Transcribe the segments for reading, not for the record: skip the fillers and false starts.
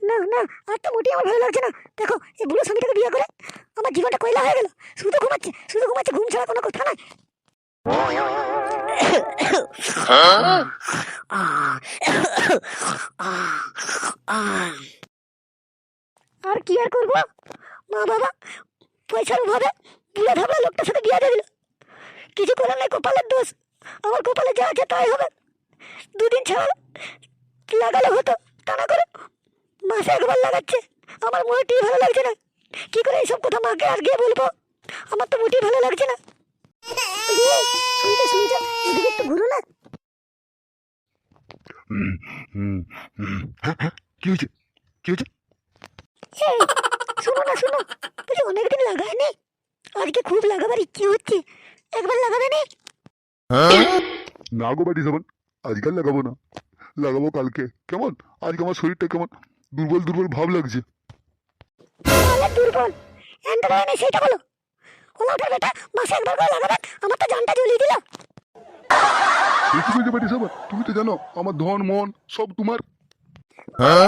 না না, আর তো মোটেই আমার ভালো লাগছে না। দেখো এই বুড়ো স্বামীটাকে বিয়ে করে আমার জীবনটা কয়লা হয়ে গেল। শুধু ঘুমাচ্ছে শুধু ঘুমাচ্ছে, ঘুম ছাড়া কোনো কথা নাই। আর কি আর করবো, মা বাবা পয়সার অভাবে বুড়া ধাবলা লোকটার সাথে বিয়ে দিয়ে দিল। কিছু করার নাই, কপালের দোষ। আমার কপালে যা আছে তাই হবে। দুদিন ছাড়া লাগালে হতো, তা না করে মাসে একবার লাগাচ্ছে। আমার মোটেই ভালো লাগছে না। কি করে এইসব কথা মাকে আর গিয়ে বলবো? আমার তো মোটেই ভালো লাগছে না। শুনতে শুনতে এদিকে একটু ঘুরো না। কি হয়েছে? কি হয়েছে? এই শোনো না, শোনো, বলছি অনেকদিন লাগায়নি, আজকে খুব লাগাবার ইচ্ছে হচ্ছে, একবার লাগাবে নি? না গো বাড়ি যাবেন, আজকাল লাগাবো না, লাগাবো কালকে। কেমন আজকে আমার শরীরটা কেমন দুর্বল দুর্বল ভাব লাগছে। তাহলে দুর্বল এন্ড্রয়েড নেই সেটা বলো। ওলা ওঠার বেটা মাসে একবার করে লাগাবে, আমার তো জানটা জ্বলিয়ে দিল। বেশি বুঝতে পারি সবার, তুমি তো জানো আমার ধন মন সব তোমার।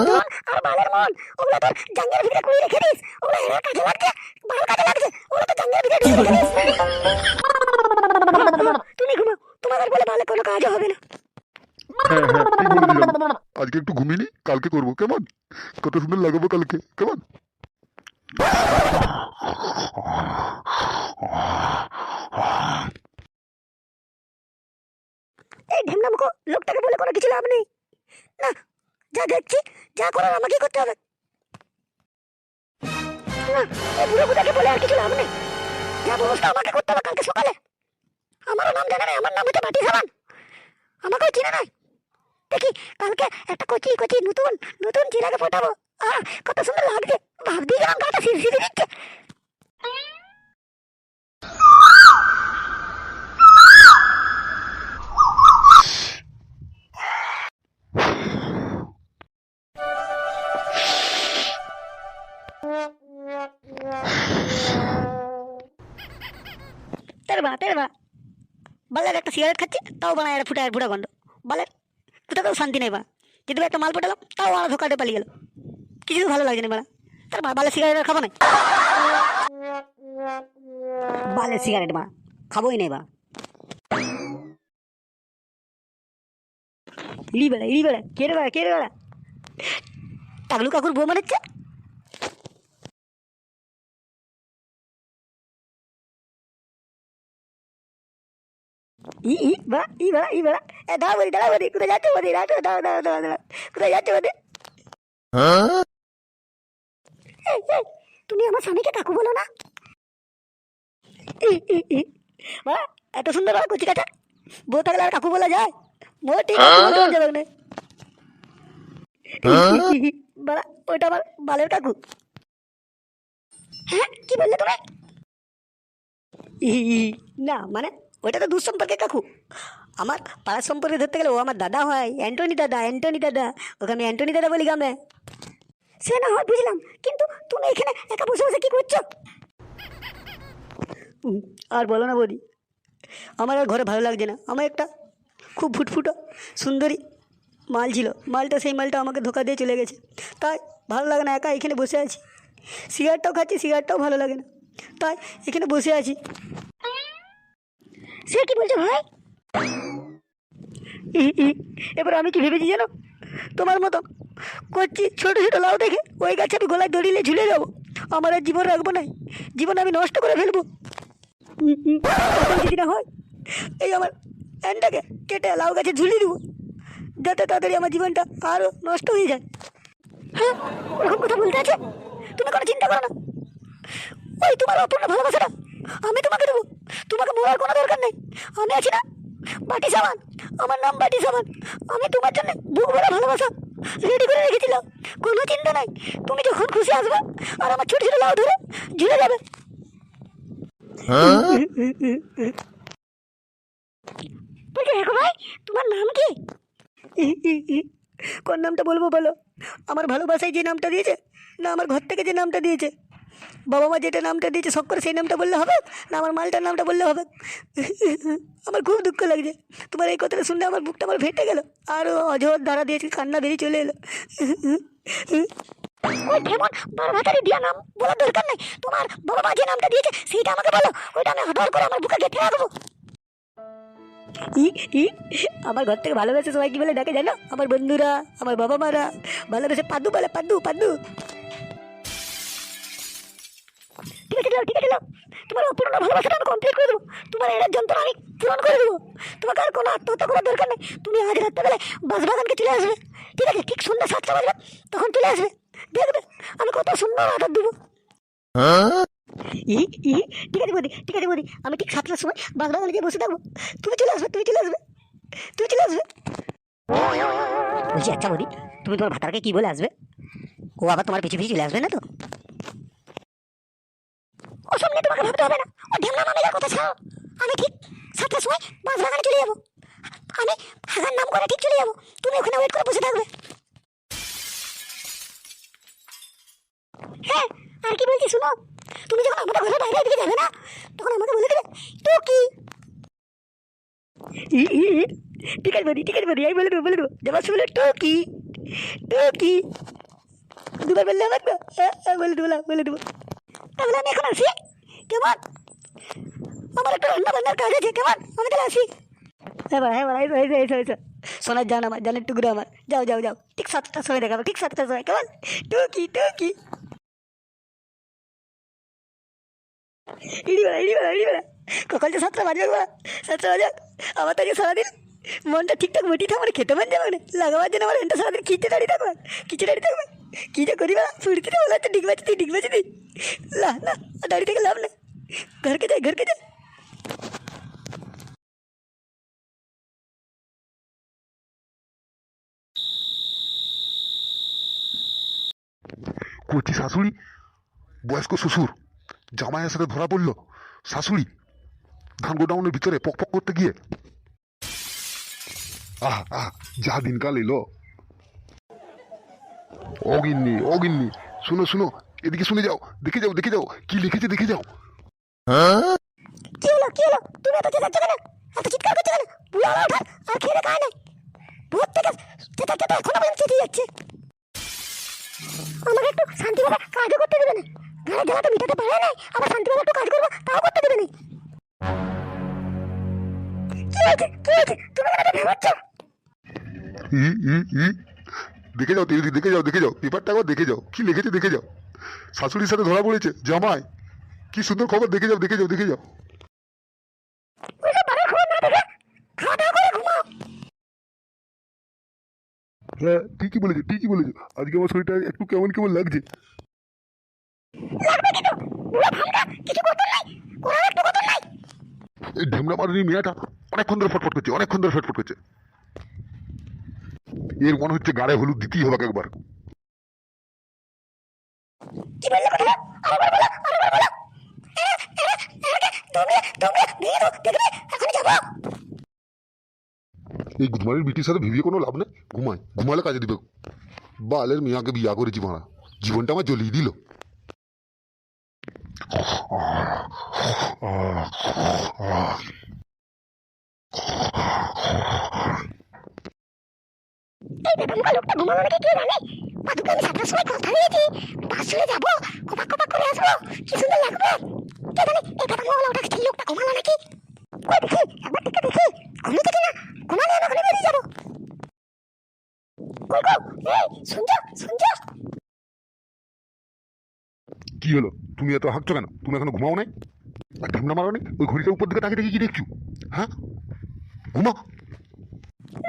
ধন আর বালের মন ওগুলো তোর জাঙ্গের ভিতরে কুড়িয়ে রেখে দিস। ওগুলো এর কাজে লাগছে, ভালো কাজে লাগছে, ওগুলো তো জাঙ্গের ভিতরে ঢুকিয়ে রেখে দিস। তুমি ঘুমাও, তোমাদের বলে ভালো কোনো কাজও হবে না। হ্যাঁ হ্যাঁ ঠিক বলে দিলাম, আজকে একটু ঘুমিয়ে নি, কালকে করবো কেমন, কত সুন্দর লাগাবো কালকে কেমন। এই ঢেমনা মুখো লোকটাকে বলে কোনো কিছু লাভ নেই। না, যা দেখছি যা করার আমাকেই করতে হবে। না, এই বুড়ো বুড়াকে বলে আর কিছু লাভ নেই। যা ব্যবস্থা আমাকে করতে হবে কালকে সকালে। আমারও নাম জানে না, আমার নাম হচ্ছে বাটি সাবান, আমাকেও চিনে নাই। দেখি কালকে একটা কচি কচি নতুন নতুন চিরাকে ফোটাবো। কত সুন্দর লাগছে, ভাবতেই যেমন গাটা শিরশিরে দিচ্ছে। তেরে বা বালের একটা সিগারেট খাচ্ছে, তাও বানায় একটা ফুটা ফুটা গন্ধ। বালের ফুটাতেও শান্তি নেই বা। যদি একটা মাল ফোটালাম তাও আমার ধোকাতে পালিয়ে গেল। কিছু ভালো লাগছে না বাড়া। তার বালের সিগারেট খাবো না, বালের সিগারেট বা খাবোই নেই বা। ইড়ি বেড়া কে রে বেড়া, কে রে বেড়া? টাগলু কাকুর বউ মানে হচ্ছে। ই বেড়া দাঁড়া বলি কোথায় যাচ্ছে বলি, দাঁড়া কোথায় যাচ্ছে বলি। তুমি আমার স্বামীকে কাকু বলো না। বাড়া এত সুন্দর বাড়া কচি কাটা বউ থাকলে আর কাকু বলা যায়? মোটি যাবে না বাড়া, ওইটা আমার বালের কাকু। হ্যাঁ কি বললে তুমি? না মানে ওইটা তো দূর সম্পর্কে কাকু। আমার পাড়ার সম্পর্কে ধরতে গেলে ও আমার দাদা হয়, অ্যান্টনি দাদা, অ্যান্টনি দাদা। ওকে আমি অ্যান্টনি দাদা বলি গ্রামে। সে না হয় বুঝলাম, কিন্তু তুমি এখানে একা বসে বসে কি করছো? আর বলো না বৌদি, আমার আর ঘরে ভালো লাগছে না। আমার একটা খুব ফুটফুটো সুন্দরী মাল ছিল, মালটা সেই মালটা আমাকে ধোকা দিয়ে চলে গেছে। তাই ভালো লাগে না, একা এখানে বসে আছি। সিগারেটটাও খাচ্ছি, সিগারেটটাও ভালো লাগে না, তাই এখানে বসে আছি। সে কি বলছো ভাই? এবার আমি কি ভেবেছি জানো, তোমার মতো করছি ছোটো ছোটো লাউ দেখে ওই গাছে আমি গলায় দড়িলে ঝুলে যাবো। আমার আর জীবন রাখবো না, জীবন আমি নষ্ট করে ফেলবো। তখন যদি না হয় এই আমার হ্যান্ডটাকে কেটে লাউ গাছে ঝুলিয়ে দেবো, যাতে তাড়াতাড়ি আমার জীবনটা আরও নষ্ট হয়ে যায়। হ্যাঁ ওরকম কথা বলতে আছে, তুমি কোনো চিন্তা করো না। ওই তোমার অপূর্ণ ভালোবাসাটা আমি তোমাকে দেবো, তোমাকে মরার কোনো দরকার নেই। আমি আছি না, বাটি সাবান, আমার নাম বাটি সাবান। আমি তোমার জন্য বুক ভরা ভালোবাসা রেডি করে রেখেছিলাম, কোনো চিন্তা নাই। তুমি যখন খুশি আসবে আর আমার ছোট ছোট লাউ ধরে ঝুলে যাবে। বলছি দেখো ভাই, তোমার নাম কি? কোন নামটা বলবো বলো? আমার ভালোবাসায় যে নামটা দিয়েছে, না আমার ঘর থেকে যে নামটা দিয়েছে? বাবা মা যেটা নামটা দিয়েছে শখ করে সেই নামটা বললে হবে না আমার মালটার নামটা বললে হবে? আমার খুব দুঃখ লাগছে, তোমার এই কথাটা শুনলে আমার বুকটা আমার ফেটে গেল, আরও অঝোর ধারা দিয়েছে, কান্না বেরিয়ে চলে এলো। ওই ঢেমন বারভাতারি দিয়া নাম বলার দরকার নাই, তোমার বাবা মা যে নামটা দিয়েছে সেইটা আমাকে বলো, ওইটা আমি হঠাৎ করে আমার বুকে গেঁথে রাখবো। ই ই আমার ঘর থেকে ভালোবেসে সবাই কি বলে ডাকে জানো? আমার বন্ধুরা, আমার বাবা মারা ভালোবেসে পাদ্দু বলে, পাদ্দু পাদ্দু। ঠিক আছে ঠিক আছে, তোমার অপূর্ণ ভালোবাসাটা আমি কমপ্লিট করে দেবো, তোমার এর যন্ত্রণা আমি পূরণ করে দেবো, তোমাকে আর কোনো আত্মহত্যা করার দরকার নেই। তুমি আজ রাত্রেবেলায় বাসবাগানকে চলে আসবে, ঠিক আছে? ঠিক সন্ধ্যা 7টা বাজবে, তখন চলে আসবে, দেখবে আমি কত সুন্দর আদর দেবো। ই ই ঠিক আছে বৌদি, ঠিক আছে বৌদি, আমি ঠিক 7টার সময় বাসবাগানে গিয়ে বসে থাকবো, তুমি চলে আসবে, তুমি চলে আসবে, তুমি চলে আসবে। বলছি আচ্ছা বৌদি, তুমি তোমার ভাতারকে কি বলে আসবে? ও আবার তোমার পিছু পিছু চলে আসবে না তো? ওসব নিয়ে তোমাকে ভাবতে হবে না, ও ঢেমনা মামিলার কথা ছাড়ো, আমি ঠিক 7টার সময় বাসবাগানে চলে যাবো, আমি হাগার নাম করে ঠিক চলে যাবো, তুমি ওখানে ওয়েট করে বসে থাকবে। হ্যাঁ, আর কি বলছি শুনো, তুমি যখন আমাদের ঘরের বাইরে দিকে যাবে না, তখন আমাকে বলে দেবে তো কি। ঠিক আছে বলি, ঠিক আছে বলি, আমি বলে দেবো যাবার সময় তো কি, তো কি দুবার বললে আমার না, বলে দেবো, বলে দেবো। তাহলে আমি এখন আসি, কেমন? আমার একটা রান্না বান্নার কাজ আছে, কেমন? আমি তাহলে আসি। হ্যাঁ ভাই, হ্যাঁ ভাই, এসো সোনার জান আমার, জানের টুকরো আমার, যাও যাও যাও, ঠিক 7টার সময় দেখাবো, ঠিক 7টার সময়, কেমন? টুকি টুকি ইড়ি বেড়া কখন যে 7টা বাজবে বা 7টা বাজে, আমার তো আজকে সারাদিন মনটা ঠিকঠাক মুটি থাকবে, খেতে মন যাবে না, লাগাবার জন্য আমার এনটা সারাদিন খিচে দাঁড়িয়ে থাকবে, কি যে করি বা ফুড়কিতে বলা হচ্ছে ডিগ বাজি দিই, না না দাঁড়িয়ে থেকে লাভ নেই, ঘরকে যাই। কচি শাশুড়ি, বয়স্ক শ্বশুর, জামাইয়ের সাথে ধরা পড়লো শাশুড়ি ধান গোডাউনের ভিতরে পক পক করতে গিয়ে। আহ আহ, যা দিনকাল এলো। অগিন্নি, শুনো এদিকে শুনে যাও, দেখে যাও কি লিখেছে, দেখে যাও। কি হলো তুমি এত চেঁচাচ্ছ কেন, এত চিৎকার করছো কেন? বুড়া ওঠা আর খেয়ে খায় নাই, ভোর থেকে চেঁচাচ্ছ তো এখনো পর্যন্ত চেঁচিয়ে যাচ্ছে। আমাকে একটু শান্তিভাবে কাজও করতে দেবে না, ঘরে জ্বালা তো মিটাতে পারে নাই, আবার শান্তিভাবে একটু কাজ করবো তাও করতে দেবে না। কি হয়েছে তুমি কেন ভেবাচ্ছ? দেখে যাও পেপারটা একবার দেখে যাও, কি লিখেছে দেখে যাও। শাশুড়ির সাথে ধরা পড়েছে জামাই, কি সুন্দর খবর, দেখে যাও। হ্যাঁ ঠিকই বলেছো, আজকে আমার শরীরটা একটু কেমন লাগছে। এই ঢেমনা মারুনি মেয়েটা অনেকক্ষণ ধরে ফটফট করছে, এর মনে হচ্ছে গাড়ে হলুদ দিতেই হবে একবার। কি বললে কথা, আরেকবার বলো। দেখবে এখন যাবো। এই ঘুমারের বিটির সাথে ভেবিয়ে কোনো লাভ নেই, ঘুমালে কাজে দিবে। বালের মিয়াকে বিয়া করেছি মারা, জীবনটা আমার জ্বলিয়ে দিল। এই বেদমকা লোকটা ঘুমানো নাকি কে জানে, পাদুকে আমি 7টার সময় কথা দিয়েছি বাস চলে যাবো, কপাক করে আসবো, কি সুন্দর লাগবে। কে জানে এই বেদমকা ওটা কি লোকটা ঘুমালো নাকি? ওই দেখি একবার টিকে দেখি ঘুমিয়েছে কিনা, ঘুমালে আমি ঘরে বেরিয়ে যাবো। কই এই শুনছ কি হলো, তুমি এত হাঁকছো কেন? তুমি এখনো ঘুমাও নাই? আর ঢেমনা মারো নি? ওই ঘড়িটার উপর দিকে তাকিয়ে কি দেখছো? হ্যাঁ ঘুমা।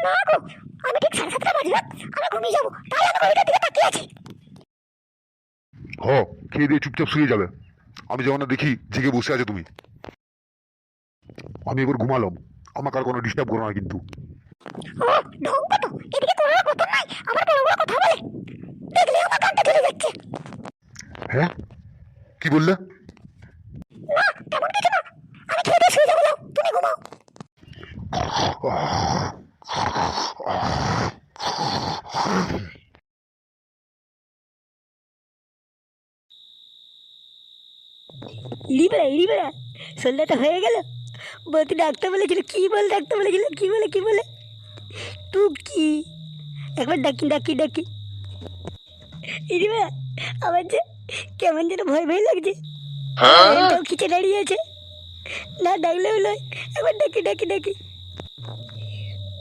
না গো, আমি ঠিক 7:30 বাজবে, আমি ঘুমিয়ে যাবো, তাই আমি ঘড়িটার দিকে তাকিয়ে আছি। খেয়ে দিয়ে চুপচাপ শুয়ে যাবে, আমি যেমন না দেখি জেগে বসে আছো তুমি। আমি এবার ঘুমালাম, আমাকে আর কোনো ডিস্টার্ব করো না কিন্তু। ও ঢং কত, এদিকে কোনো কথা নাই, আমার বড় বড় কথা বলে, দেখলে আমার কানটা চলে যাচ্ছে। হ্যাঁ কি বললে? না তেমন কিছু না, আমি খেয়ে দিয়ে শুয়ে যাবো, যাও তুমি ঘুমাও। সন্ধ্যাটা হয়ে গেল। বৌদি ডাকতে বলেছিল, কি বলে ডাকতে বলেছিল, কি বলে টুকি। একবার ডাকি ডাকি ডাকি। ইরিবা, আমার যে কেমন যেন ভয় ভয় লাগছে। এটাও খিচে দাঁড়িয়ে আছে, না ডাকলেও নয়। একবার ডাকি ডাকি ডাকি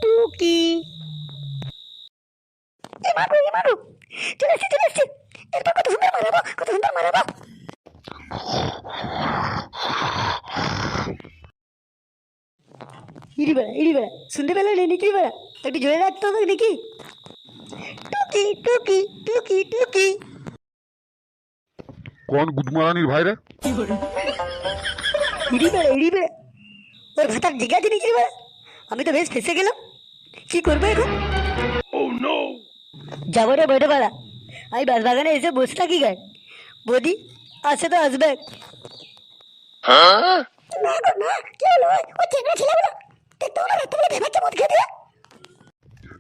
টুকি। এ মারো চলে আসছে। এরপর কত সুন্দর মারাবো। ইরিবা শুনতে পেলে নাকি বেড়া? একটু জোরে রাখতে হবে নাকি? টুকি। কোন গুদমারানির ভাই রে? ইরিবা ওর ভাতার জিজ্ঞাসা নাকি বেড়া? আমি তো বেশ ফেসে গেলাম, কি করবো এখন? যাবো রে বইটা পাড়া। আমি বাগানে এসে বসে থাকি গায়ে। বৌদি আসে তো আসবে।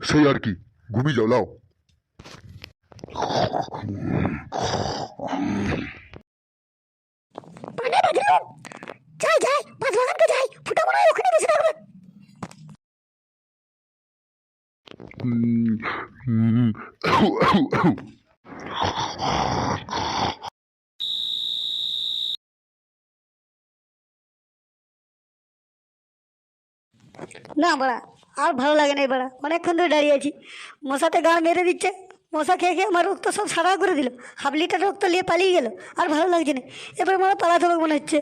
সেই আর কি, ঘুমিয়ে যাও, লাও। যাই বাগানকে যাই, ফুটা মনে হয় ওখানে বসে থাকবে। না বাড়া, আর ভালো লাগে না বাড়া। অনেকক্ষণ ধরে দাঁড়িয়ে আছি, মশাতে গাড় মেরে দিচ্ছে। মশা খেয়ে আমার রক্ত সব সাদা করে দিল। হাফ লিটার রক্ত নিয়ে পালিয়ে গেল। আর ভালো লাগছে না, এবার মনে পালাতে হবে মনে হচ্ছে।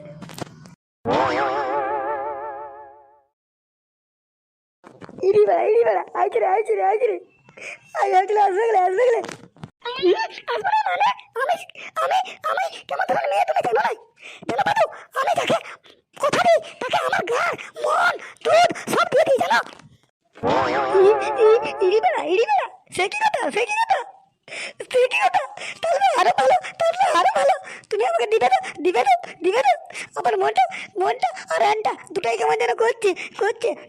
ইডি বেড়া আইছে রে। আসবে গেলে। আমি কেমন ধরনের মেয়ে তুমি জানো নাই? জানো বাবু, আমি তাকে কথা দিই, তাকে আমার গার মন দুধ সব দিয়ে দিই জানো। ইডি বেড়া সে কি কথা? তাহলে আরো ভালো। তুমি আমাকে দিবে তো। আমার মনটা আর আনটা দুটাই কেমন যেন করছে।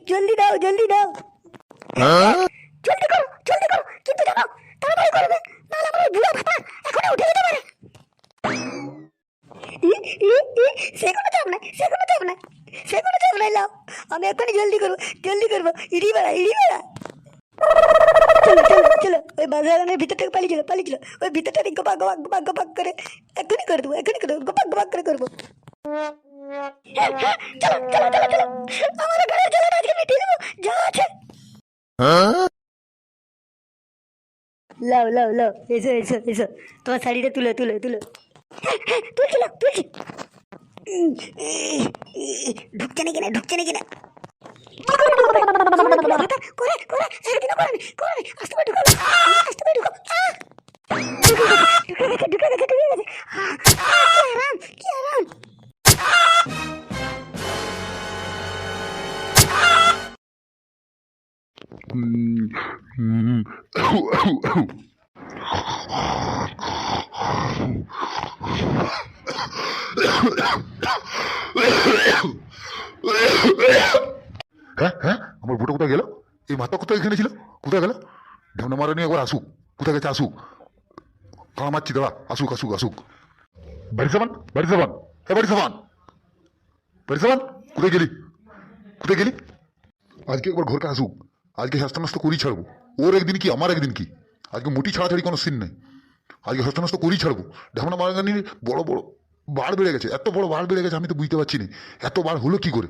জলদি দাও। জলদি করো কিন্তু জানো তাড়াতাড়ি করবে, নাহলে আমার বুড়া ভাতা এখনই উঠে যেতে পারে। সে কোনো চাপ নাই লাও। আমি এখনই জলদি করবো। ইডি বেড়া চলো ওই বাজারের ভিতর থেকে পালিয়ে চলো। ওই ভিতরটা গোপাক করে এখনই করে দেবো। গোপাক করে করবো। চলো আমার ঘরের জ্বালাটা আজকে মিটিয়ে দেবো, যা আছে। লাও এসো। তোমার শাড়িটা তুলো। তুলছি। ঢুকছে নাকি না? করে একদিনও করেনি। আস্তে করে ঢুকে গেছে। কি আরাম। হ্যাঁ, আমার বুটো কোথায় গেল? এই মাথা কোথায় এখানে ছিল, কোথায় গেল? ঢেমনা মারা নিয়ে একবার আসুক, কোথায় গেছে আসুক। কালা মারছি দাঁড়া, আসুক। বাড়ি সাবান। কোথায় গেলি? আজকে একবার ঘরকে আসুক। আজকে হাস্তা নষ্ট করেই ছাড়বো। ওর একদিন কি আমার একদিন কি, আজকে মুটি ছাড়াছাড়ি কোনো সিন নেই। আজকে হাস্তা নষ্ট করেই ছাড়বো। ঢেমনা মারানির বড় বাড় বেড়ে গেছে, এত বড় বাড় বেড়ে গেছে আমি তো বুঝতে পারছি না এত বাড় হলো কি করে।